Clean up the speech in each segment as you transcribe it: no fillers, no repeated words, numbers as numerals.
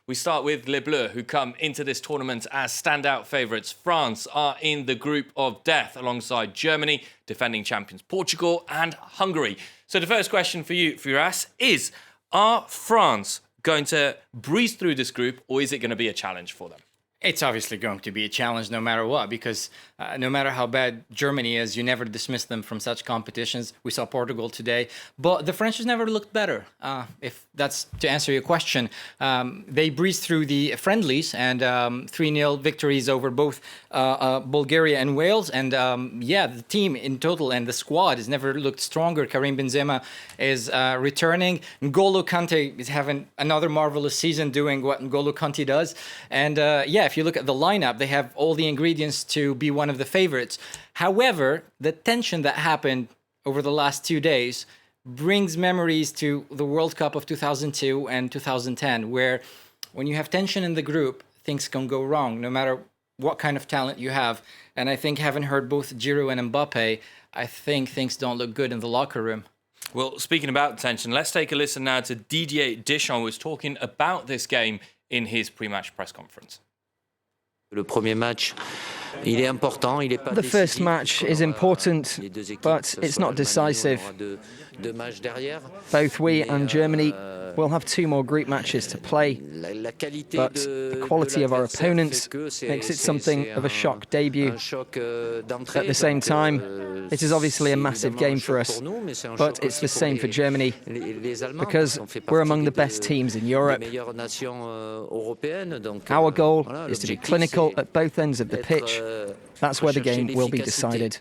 We start with Les Bleus, who come into this tournament as standout favourites. France are in the group of death alongside Germany, defending champions Portugal and Hungary. So the first question for you, Firas, is, are France going to breeze through this group, or is it going to be a challenge for them? It's obviously going to be a challenge no matter what, because no matter how bad Germany is, you never dismiss them from such competitions. We saw Portugal today, but the French has never looked better. If that's to answer your question, they breezed through the friendlies and 3-0 victories over both Bulgaria and Wales. And yeah, the team in total and the squad has never looked stronger. Karim Benzema is returning. N'Golo Kante is having another marvelous season doing what N'Golo Kante does. And yeah, if you look at the lineup, they have all the ingredients to be one of the favorites. However, the tension that happened over the last 2 days brings memories to the World Cup of 2002 and 2010, where when you have tension in the group, things can go wrong, no matter what kind of talent you have. And I think, having heard both Giroud and Mbappe, I think things don't look good in the locker room. Well, speaking about tension, let's take a listen now to Didier Deschamps, who was talking about this game in his pre-match press conference. The first match is important, but it's not decisive. Both we and Germany will have 2 more group matches to play, but the quality of our opponents makes it something of a shock debut. At the same time, it is obviously a massive game for us, but it's the same for Germany, because we're among the best teams in Europe. Our goal is to be clinical at both ends of the pitch. That's where the game will be decided.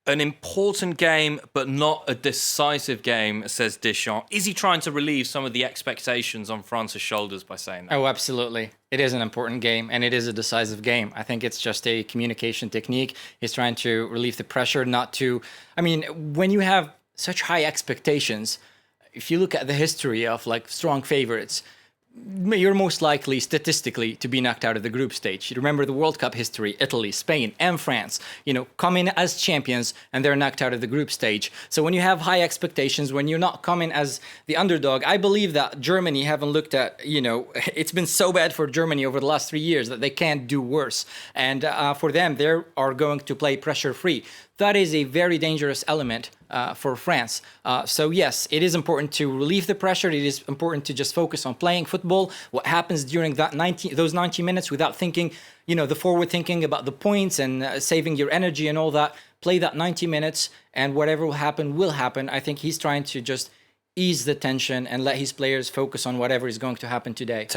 An important game, but not a decisive game, says Deschamps. Is he trying to relieve some of the expectations on France's shoulders by saying that? Oh, absolutely. It is an important game, and it is a decisive game. I think it's just a communication technique. He's trying to relieve the pressure, not to... I mean, when you have such high expectations, if you look at the history of, like, strong favorites, you're most likely, statistically, to be knocked out of the group stage. You remember the World Cup history, Italy, Spain, and France, come in as champions and they're knocked out of the group stage. So when you have high expectations, when you're not coming as the underdog, I believe that Germany haven't looked at, it's been so bad for Germany over the last 3 years that they can't do worse. And for them, they are going to play pressure-free. That is a very dangerous element for France. So yes, it is important to relieve the pressure. It is important to just focus on playing football. What happens during that those 90 minutes without thinking, the forward thinking about the points and saving your energy and all that. Play that 90 minutes and whatever will happen will happen. I think he's trying to just ease the tension and let his players focus on whatever is going to happen today.